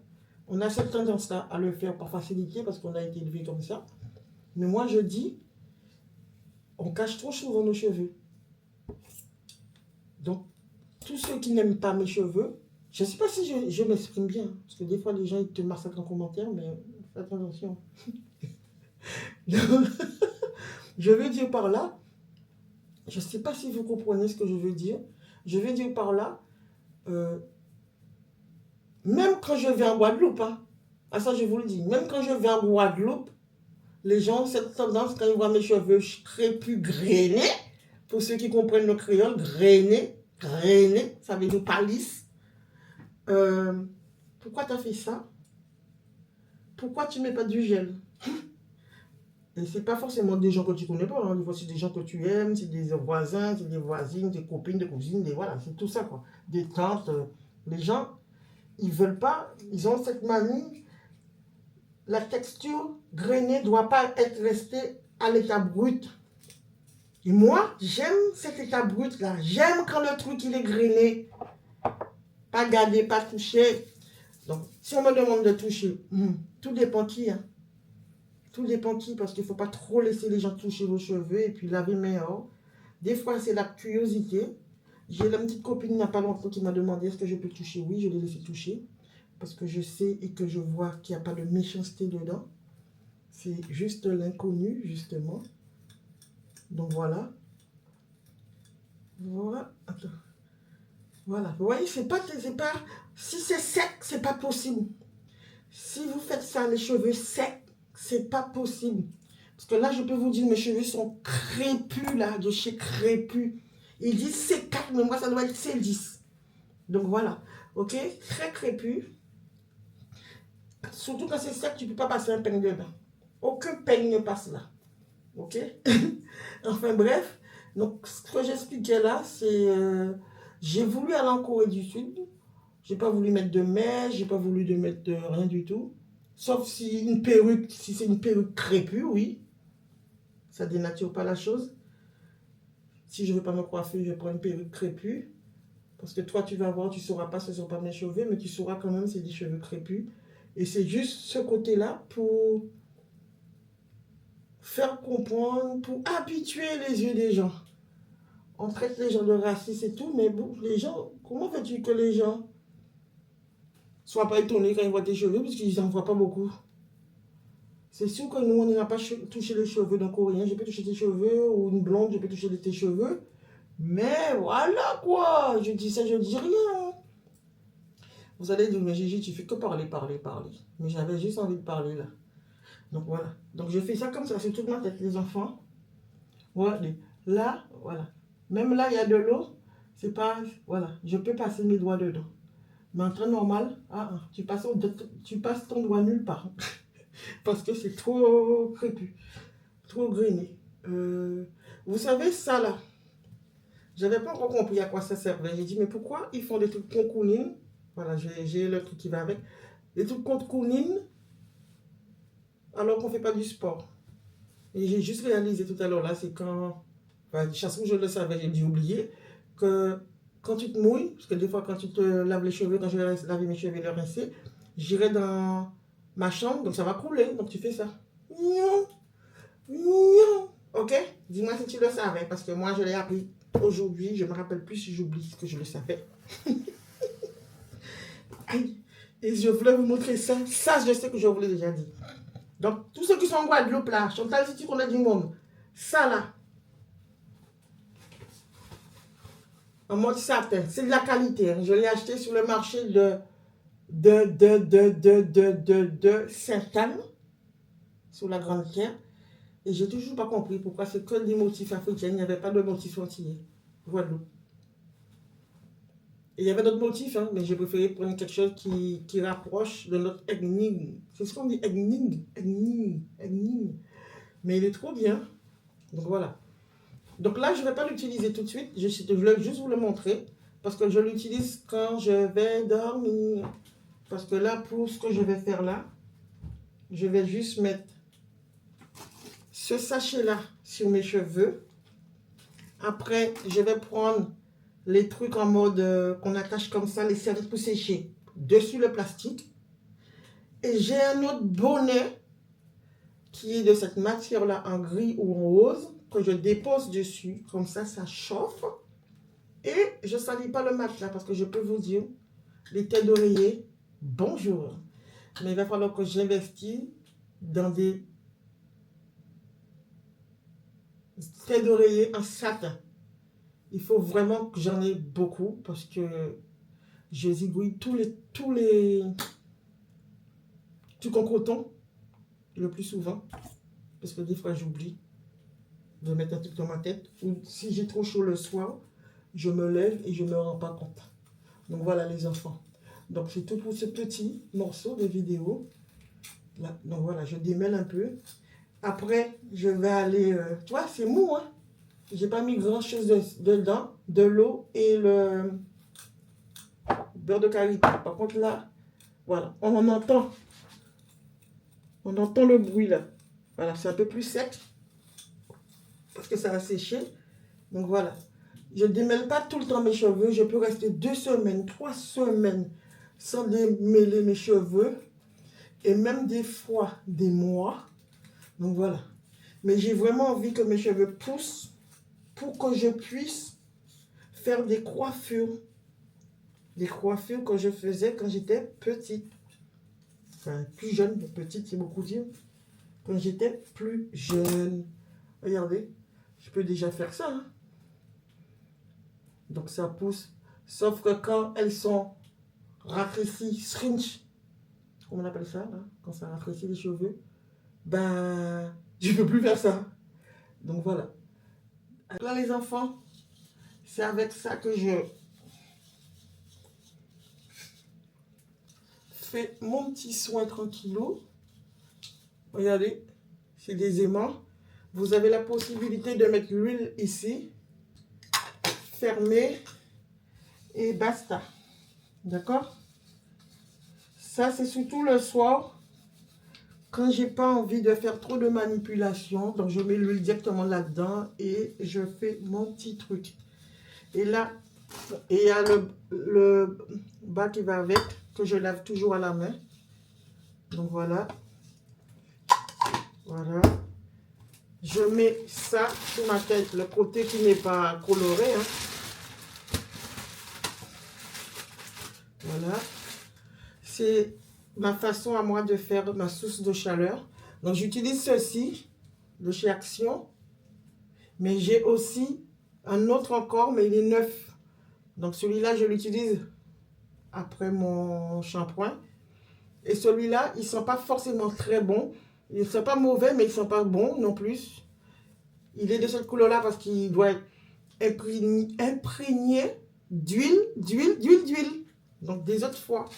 On a cette tendance-là à le faire par facilité parce qu'on a été élevé comme ça. Mais moi, je dis, on cache trop souvent nos cheveux. Donc, tous ceux qui n'aiment pas mes cheveux, je ne sais pas si je m'exprime bien, parce que des fois, les gens ils te massacrent en commentaire, mais faites attention. Je veux dire par là, je ne sais pas si vous comprenez ce que je veux dire. Je veux dire par là, même quand je vais en Guadeloupe, hein, à ça je vous le dis, même quand je vais en Guadeloupe, les gens ont cette tendance, quand ils voient mes cheveux crépus, grainés, pour ceux qui comprennent le créole, grainés, ça veut dire pas lisse. Pourquoi tu as fait ça? Pourquoi tu ne mets pas du gel? Et ce n'est pas forcément des gens que tu ne connais pas, hein. Des fois, c'est des gens que tu aimes, c'est des voisins, c'est des voisines, des copines, des cousines, voilà, c'est tout ça, quoi. Des tantes. Les gens, ils ne veulent pas, ils ont cette manie. La texture grainée ne doit pas être restée à l'état brut. Et moi, j'aime cet état brut-là. J'aime quand le truc, il est grainé. Pas gardé, pas touché. Donc, si on me demande de toucher, tout dépend qui, hein. Tout dépend qui, parce qu'il ne faut pas trop laisser les gens toucher vos cheveux et puis laver mes hors. Des fois, c'est la curiosité. J'ai la petite copine il n'y a pas longtemps qui m'a demandé est-ce que je peux toucher. Oui, je l'ai laissé toucher. Parce que je sais et que je vois qu'il n'y a pas de méchanceté dedans. C'est juste l'inconnu, justement. Donc voilà. Voilà. Attends. Voilà. Vous voyez, c'est pas. Si c'est sec, c'est pas possible. Si vous faites ça, les cheveux secs, c'est pas possible. Parce que là, je peux vous dire, mes cheveux sont crépus, là, de chez crépus. Ils disent C4, mais moi, ça doit être C10. Donc voilà. Ok? Très crépus. Surtout quand c'est sec, tu ne peux pas passer un peigne dedans. Aucun peigne ne passe là. Ok? Enfin bref. Donc, ce que j'expliquais là, c'est... j'ai voulu aller en Corée du Sud. J'ai pas voulu mettre de mèche, j'ai pas voulu de mettre de rien du tout. Sauf si une perruque, si c'est une perruque crépue, oui. Ça dénature pas la chose. Si je veux pas me coiffer, je prends une perruque crépue. Parce que toi, tu vas voir, tu sauras pas ce ne sont pas mes cheveux, mais tu sauras quand même c'est des cheveux crépus. Et c'est juste ce côté-là pour faire comprendre, pour habituer les yeux des gens. On traite les gens de racistes et tout, mais bon, les gens, comment veux-tu que les gens soient pas étonnés quand ils voient tes cheveux, parce qu'ils n'en voient pas beaucoup. C'est sûr que nous, on n'ira pas toucher les cheveux d'un Coréen. Je peux toucher tes cheveux, ou une blonde, je peux toucher tes cheveux. Mais voilà quoi, je dis ça, je dis rien. Vous allez dire, mais Gigi, tu fais que parler. Mais j'avais juste envie de parler là. Donc voilà. Donc je fais ça comme ça, c'est toute ma tête, les enfants. Voilà. Là, voilà. Même là, il y a de l'eau. C'est pas... Voilà. Je peux passer mes doigts dedans. Mais en temps normal, tu passes ton doigt nulle part. Parce que c'est trop crépus. Trop grainé. Vous savez, ça là, j'avais pas encore compris à quoi ça servait. J'ai dit, mais pourquoi ils font des trucs concounines? Voilà, j'ai le truc qui va avec. Des trucs concounines alors qu'on fait pas du sport. Et j'ai juste réalisé tout à l'heure, là, c'est quand... Enfin, chaque fois je le savais, j'ai dû oublier que quand tu te mouilles, parce que des fois quand tu te laves les cheveux, quand je vais laver mes cheveux et les rincer, j'irai dans ma chambre, donc ça va couler, donc tu fais ça. Ok? Dis-moi si tu le savais, parce que moi je l'ai appris aujourd'hui, je me rappelle plus si j'oublie que je le savais. Aïe. Et je voulais vous montrer ça. Ça, je sais que je vous l'ai déjà dit. Donc, tous ceux qui sont en Guadeloupe, là, Chantal, si tu connais du monde, ça, là, en mode satin, c'est de la qualité. Hein. Je l'ai acheté sur le marché de Sainte-Anne, sur la Grande Terre. Et j'ai toujours pas compris pourquoi c'est que des motifs africains. Il n'y avait pas de motifs antillais. Guadeloupe. Et il y avait d'autres motifs, hein, mais j'ai préféré prendre quelque chose qui rapproche de notre ethnie. C'est ce qu'on dit, ethnie. Mais il est trop bien. Donc voilà. Donc là, je ne vais pas l'utiliser tout de suite. Je voulais juste vous le montrer. Parce que je l'utilise quand je vais dormir. Parce que là, pour ce que je vais faire là, je vais juste mettre ce sachet-là sur mes cheveux. Après, je vais prendre les trucs en mode qu'on attache comme ça, les serviettes pour sécher, dessus le plastique. Et j'ai un autre bonnet qui est de cette matière-là en gris ou en rose, que je dépose dessus, comme ça chauffe. Et je ne salis pas le matelas parce que je peux vous dire, les têtes d'oreiller, bonjour. Mais il va falloir que j'investisse dans des têtes d'oreiller en satin. Il faut vraiment que j'en ai beaucoup parce que je zigouille tout en coton le plus souvent. Parce que des fois j'oublie de mettre un truc dans ma tête. Ou si j'ai trop chaud le soir, je me lève et je ne me rends pas compte. Donc voilà les enfants. Donc c'est tout pour ce petit morceau de vidéo. Là, donc voilà, je démêle un peu. Après, je vais aller... tu vois, c'est mou, hein. J'ai pas mis grand chose dedans, de l'eau et le beurre de karité. Par contre là, voilà, on entend le bruit là. Voilà, c'est un peu plus sec parce que ça a séché. Donc voilà, je démêle pas tout le temps mes cheveux. Je peux rester 2 semaines, 3 semaines sans démêler mes cheveux et même des fois des mois. Donc voilà, mais j'ai vraiment envie que mes cheveux poussent pour que je puisse faire des coiffures. Des coiffures que je faisais quand j'étais petite. Enfin, plus jeune, petite, c'est beaucoup dire. Quand j'étais plus jeune. Regardez, je peux déjà faire ça. Hein. Donc ça pousse. Sauf que quand elles sont rafraîchies, shrinch, comment on appelle ça, là, quand ça rafraîchit les cheveux, ben, je ne peux plus faire ça. Donc voilà. Là les enfants, c'est avec ça que je fais mon petit soin tranquillou. Regardez, c'est des aimants. Vous avez la possibilité de mettre l'huile ici, fermer et basta. D'accord? Ça c'est surtout le soir, quand j'ai pas envie de faire trop de manipulation. Donc je mets l'huile directement là-dedans et je fais mon petit truc. Et là, il y a le bas qui va avec, que je lave toujours à la main. Donc voilà. Voilà. Je mets ça sur ma tête, le côté qui n'est pas coloré. Hein. Voilà. C'est ma façon à moi de faire ma source de chaleur. Donc j'utilise ceci de chez Action. Mais j'ai aussi un autre encore, mais il est neuf. Donc celui-là, je l'utilise après mon shampoing. Et celui-là, ils ne sont pas forcément très bons. Ils ne sont pas mauvais, mais ils ne sont pas bons non plus. Il est de cette couleur-là parce qu'il doit être imprégné d'huile. Donc des autres fois.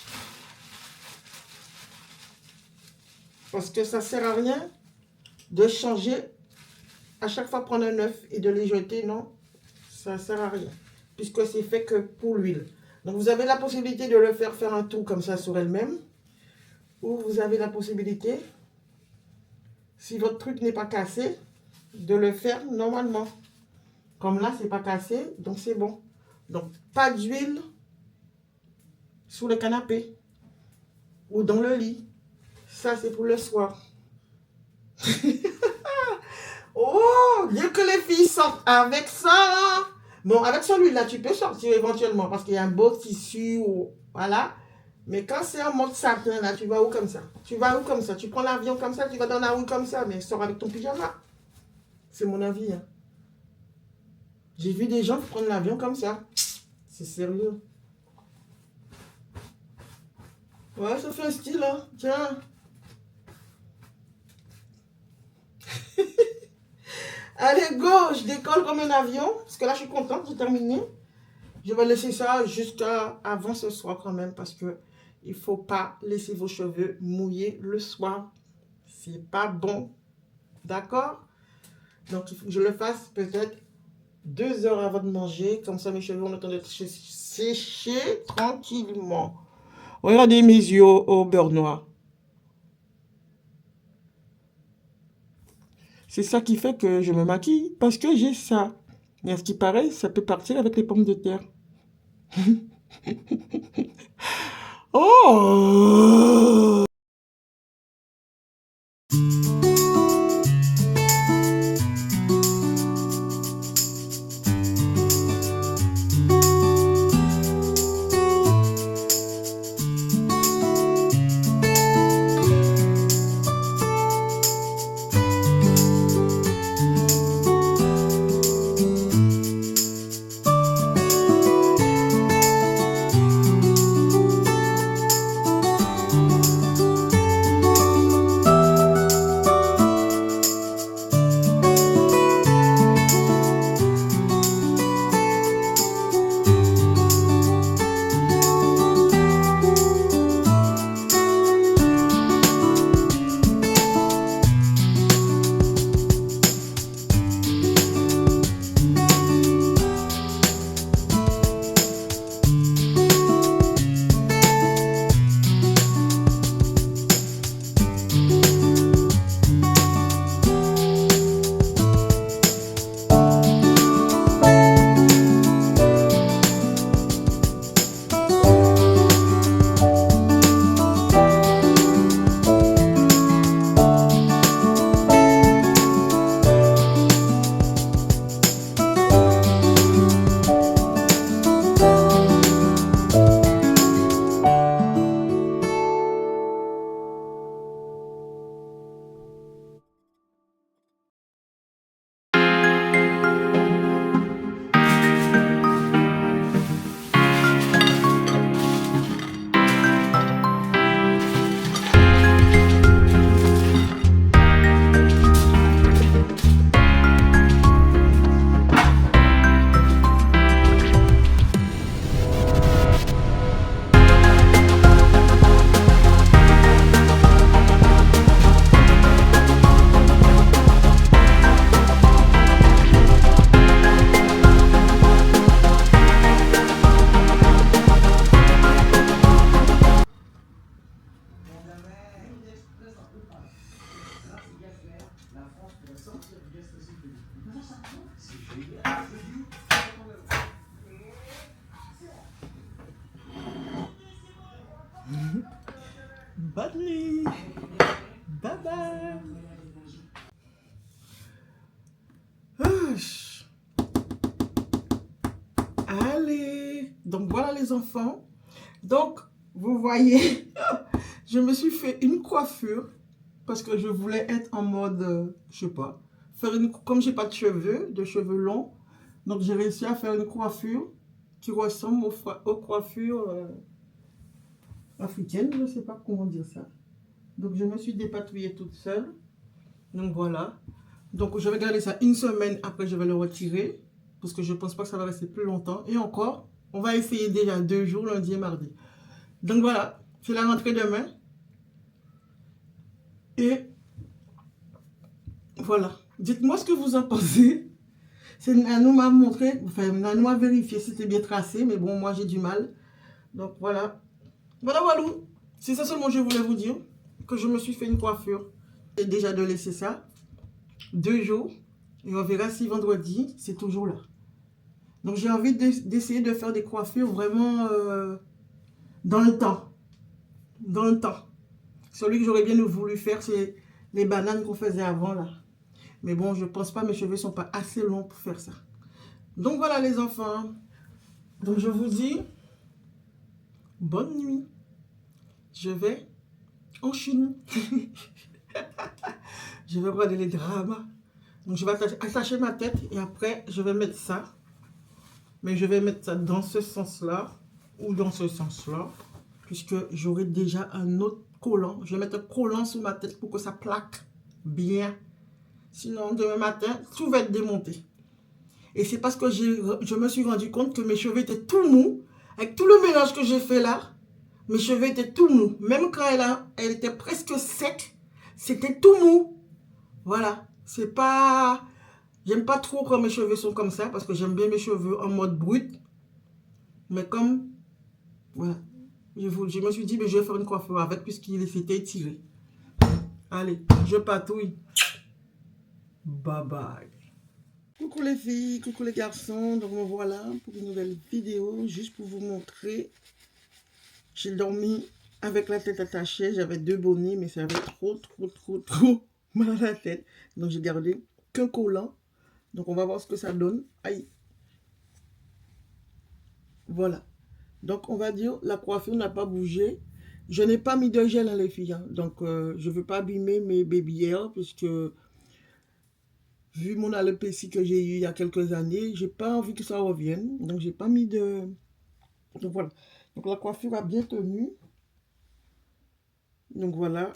Parce que ça ne sert à rien de changer à chaque fois prendre un œuf et de les jeter. Non, ça ne sert à rien. Puisque c'est fait que pour l'huile. Donc vous avez la possibilité de le faire un tour comme ça sur elle-même. Ou vous avez la possibilité, si votre truc n'est pas cassé, de le faire normalement. Comme là, c'est pas cassé, donc c'est bon. Donc, pas d'huile sous le canapé ou dans le lit. Ça, c'est pour le soir. Oh, Dieu que les filles sortent avec ça. Bon, avec celui-là, tu peux sortir éventuellement parce qu'il y a un beau tissu. Ou, voilà. Mais quand c'est en mode satin, là, tu vas où comme ça? Tu vas où comme ça? Tu prends l'avion comme ça, tu vas dans la rue comme ça, mais sors avec ton pyjama. C'est mon avis. Hein. J'ai vu des gens prendre l'avion comme ça. C'est sérieux. Ouais, ça fait un style, hein. Tiens. Allez, go, je décolle comme un avion. Parce que là, je suis contente, j'ai terminé. Je vais laisser ça jusqu'à avant ce soir quand même. Parce que il ne faut pas laisser vos cheveux mouillés le soir. C'est pas bon. D'accord? Donc, il faut que je le fasse peut-être 2 heures avant de manger. Comme ça, mes cheveux ont le temps de sécher tranquillement. Regardez mes yeux au beurre noir. C'est ça qui fait que je me maquille. Parce que j'ai ça. Mais à ce qui paraît, ça peut partir avec les pommes de terre. Oh! Bonne nuit. Bye bye. Allez. Donc voilà les enfants. Donc vous voyez, je me suis fait une coiffure parce que je voulais être en mode, je sais pas, faire une, comme j'ai pas de cheveux longs, donc j'ai réussi à faire une coiffure qui ressemble aux coiffures africaines, je sais pas comment dire ça. Donc je me suis dépatouillée toute seule. Donc voilà. Donc je vais garder ça une semaine, après je vais le retirer parce que je pense pas que ça va rester plus longtemps. Et encore, on va essayer déjà 2 jours, lundi et mardi. Donc voilà, c'est la rentrée demain. Et voilà. Dites-moi ce que vous en pensez. Nanou m'a montré, enfin Nanou m'a vérifié si c'était bien tracé, mais bon, moi j'ai du mal. Donc voilà. Voilà, voilà. C'est ça seulement que je voulais vous dire, que je me suis fait une coiffure. Et déjà de laisser ça 2 jours. Et on verra si vendredi, c'est toujours là. Donc j'ai envie d'essayer de faire des coiffures vraiment dans le temps. Dans le temps. Celui que j'aurais bien voulu faire, c'est les bananes qu'on faisait avant là. Mais bon, je pense pas, mes cheveux sont pas assez longs pour faire ça. Donc voilà les enfants. Donc je vous dis bonne nuit. je vais en Chine. Je vais regarder les dramas. Donc je vais attacher ma tête et après je vais mettre ça. Mais je vais mettre ça dans ce sens-là ou dans ce sens-là. Puisque j'aurai déjà un autre collant. Je vais mettre un collant sous ma tête pour que ça plaque bien. Sinon demain matin, tout va être démonté. Et c'est parce que je me suis rendu compte que mes cheveux étaient tout mous. Avec tout le mélange que j'ai fait là, mes cheveux étaient tout mous. Même quand elle était presque sec, c'était tout mou. Voilà. C'est pas... J'aime pas trop quand mes cheveux sont comme ça parce que j'aime bien mes cheveux en mode brut. Mais comme... Voilà. Je me suis dit, mais je vais faire une coiffure avec puisqu'il s'était étiré. Allez, je patouille. Bye bye. Coucou les filles, coucou les garçons. Donc me voilà pour une nouvelle vidéo. Juste pour vous montrer. J'ai dormi avec la tête attachée. J'avais 2 bonnets, mais ça avait trop mal à la tête. Donc j'ai gardé qu'un collant. Donc on va voir ce que ça donne. Aïe. Voilà. Donc on va dire la coiffure n'a pas bougé. Je n'ai pas mis de gel à les filles. Hein. Donc je ne veux pas abîmer mes baby hairs puisque vu mon alopécie que j'ai eu il y a quelques années, j'ai pas envie que ça revienne. Donc j'ai pas mis de... Donc voilà. Donc la coiffure a bien tenu. Donc voilà.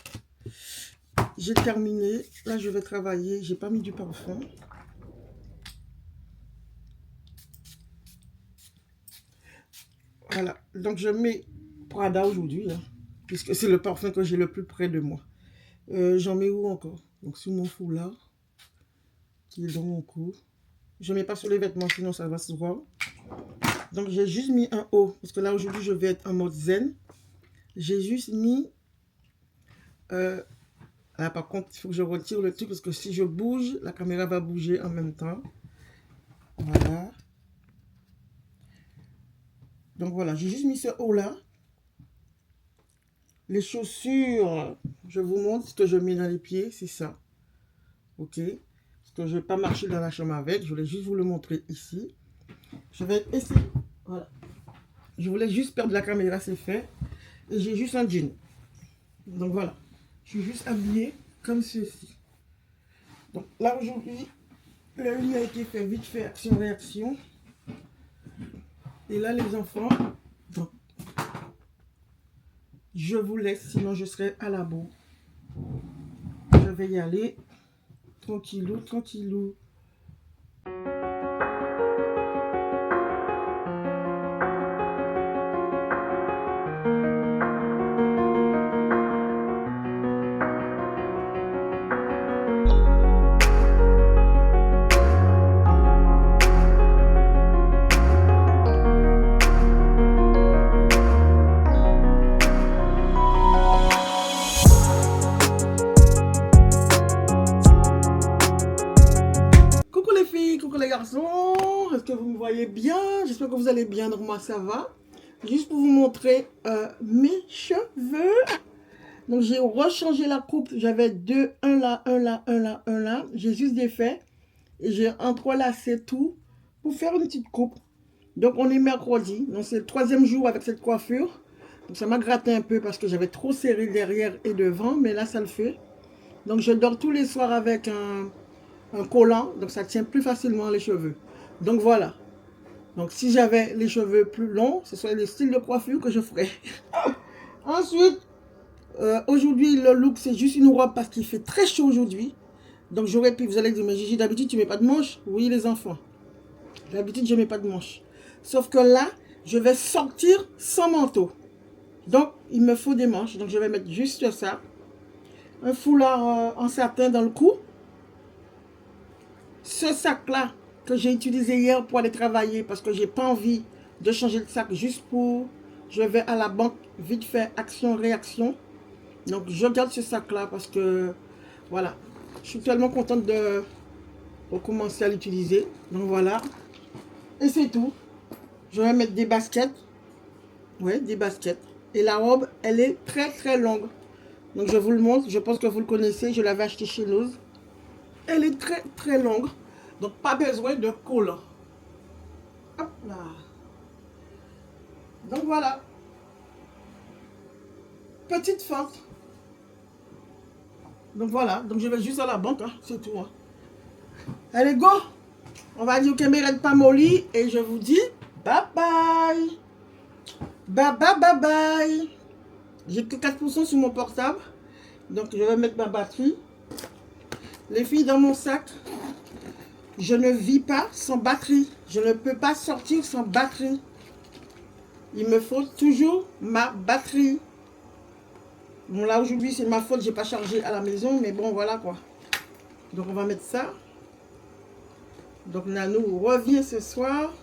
J'ai terminé. Là je vais travailler. J'ai pas mis du parfum. Voilà. Donc je mets Prada aujourd'hui. Hein, puisque c'est le parfum que j'ai le plus près de moi. J'en mets où encore? Donc sur mon foulard. Qui est dans mon cou. Je ne mets pas sur les vêtements, sinon ça va se voir. Donc j'ai juste mis un haut. Parce que là aujourd'hui je vais être en mode zen. J'ai juste mis... là par contre il faut que je retire le truc. Parce que si je bouge, la caméra va bouger en même temps. Voilà. Donc voilà, j'ai juste mis ce haut là. Les chaussures, je vous montre ce que je mets dans les pieds. C'est ça. Ok. Parce que je ne vais pas marcher dans la chambre avec. Je voulais juste vous le montrer ici. Je vais essayer. Voilà. Je voulais juste perdre la caméra, c'est fait. Et j'ai juste un jean. Donc voilà. Je suis juste habillée comme ceci. Donc là aujourd'hui, le lit a été fait vite fait, action-réaction. Et là les enfants, donc, je vous laisse, sinon je serai à la bourre. Je vais y aller. Tranquillou, tranquillou. Coucou les garçons, est-ce que vous me voyez bien? J'espère que vous allez bien, donc moi ça va. Juste pour vous montrer mes cheveux. Donc j'ai rechangé la coupe, j'avais un là, un là, un là, un là. J'ai juste défait et j'ai entrelacé tout pour faire une petite coupe. Donc on est mercredi, donc c'est le 3e jour avec cette coiffure. Donc ça m'a gratté un peu parce que j'avais trop serré derrière et devant, mais là ça le fait. Donc je dors tous les soirs avec un collant, donc ça tient plus facilement les cheveux. Donc voilà. Donc si j'avais les cheveux plus longs, ce serait le style de coiffure que je ferais. Ensuite, aujourd'hui le look c'est juste une robe parce qu'il fait très chaud aujourd'hui. Donc j'aurais pu, vous allez dire, mais Gigi, d'habitude tu mets pas de manches? Oui les enfants, d'habitude je mets pas de manches. Sauf que là, je vais sortir sans manteau. Donc il me faut des manches, donc je vais mettre juste ça. Un foulard en satin dans le cou. Ce sac-là que j'ai utilisé hier pour aller travailler parce que j'ai pas envie de changer de sac juste pour... Je vais à la banque vite fait, action-réaction. Donc je garde ce sac-là parce que... Voilà. Je suis tellement contente de recommencer à l'utiliser. Donc voilà. Et c'est tout. Je vais mettre des baskets. Ouais, des baskets. Et la robe, elle est très longue. Donc je vous le montre. Je pense que vous le connaissez. Je l'avais acheté chez Lowe's. Elle est très longue. Donc pas besoin de collant. Hop là. Donc voilà. petite fente. Donc voilà, donc je vais juste à la banque, hein, c'est tout. Hein. Allez, go! On va dire que mes pas molly et je vous dis bye bye! Bye bye bye bye! J'ai que 4% sur mon portable, donc je vais mettre ma batterie. Les filles, dans mon sac, je ne vis pas sans batterie. Je ne peux pas sortir sans batterie. Il me faut toujours ma batterie. Bon, là, aujourd'hui, c'est ma faute. Je n'ai pas chargé à la maison. Mais bon, voilà quoi. Donc, on va mettre ça. Donc, Nanou revient ce soir.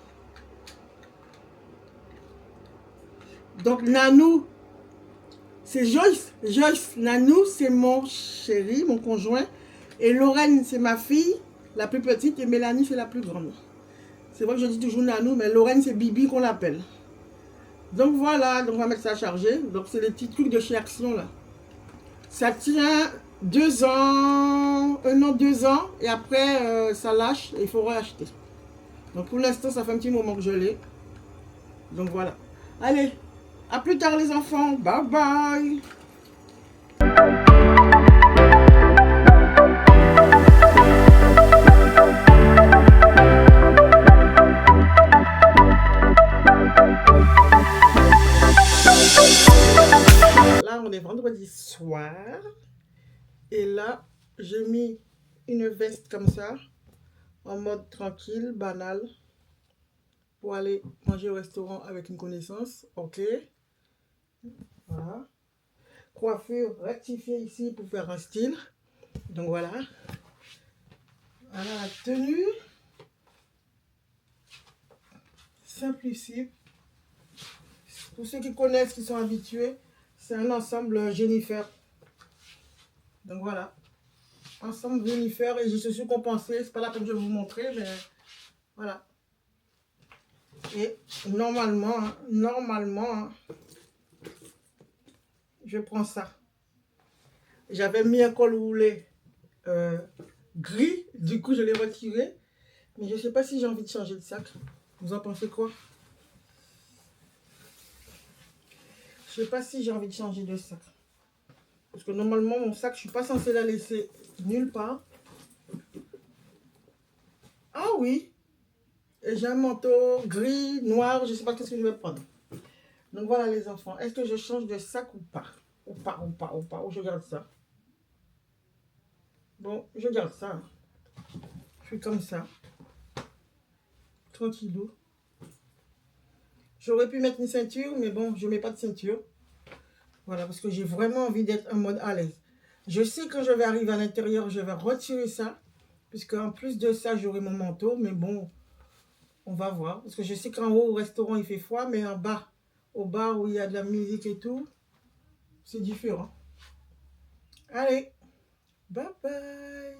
Donc, Nanou, c'est Joyce. Joyce, Nanou, c'est mon chéri, mon conjoint. Et Lorraine, c'est ma fille, la plus petite. Et Mélanie, c'est la plus grande. C'est vrai que je dis toujours Nanou, mais Lorraine, c'est Bibi qu'on l'appelle. Donc voilà, donc on va mettre ça à charger. Donc c'est les petits trucs de chez Action là. Ça tient 2 ans, 1 an, 2 ans. Et après, ça lâche et il faut racheter. Donc pour l'instant, ça fait un petit moment que je l'ai. Donc voilà. Allez, à plus tard les enfants. Bye bye. Là, on est vendredi soir. Et là, j'ai mis une veste comme ça, en mode tranquille, banal, pour aller manger au restaurant avec une connaissance. Ok. Voilà. Coiffure rectifiée ici pour faire un style. Donc voilà. Voilà la tenue. Simplicité. Pour ceux qui connaissent, qui sont habitués, c'est un ensemble Jennifer. Donc voilà. Ensemble Jennifer et je suis compensée. C'est pas là que je vais vous montrer, mais voilà. Et normalement, je prends ça. J'avais mis un col roulé gris, du coup je l'ai retiré. Mais je ne sais pas si j'ai envie de changer de sac. Vous en pensez quoi? Je ne sais pas si j'ai envie de changer de sac. Parce que normalement, mon sac, je ne suis pas censée la laisser nulle part. Ah oui! Et j'ai un manteau gris, noir, je ne sais pas qu'est-ce que je vais prendre. Donc voilà les enfants. Est-ce que je change de sac ou pas? Ou je garde ça? Bon, je garde ça. Je suis comme ça. Tranquillou. J'aurais pu mettre une ceinture, mais bon, je ne mets pas de ceinture. Voilà, parce que j'ai vraiment envie d'être en mode à l'aise. Je sais que quand je vais arriver à l'intérieur, je vais retirer ça. Puisque en plus de ça, j'aurai mon manteau. Mais bon, on va voir. Parce que je sais qu'en haut, au restaurant, il fait froid. Mais en bas, au bar où il y a de la musique et tout, c'est différent. Allez, bye bye.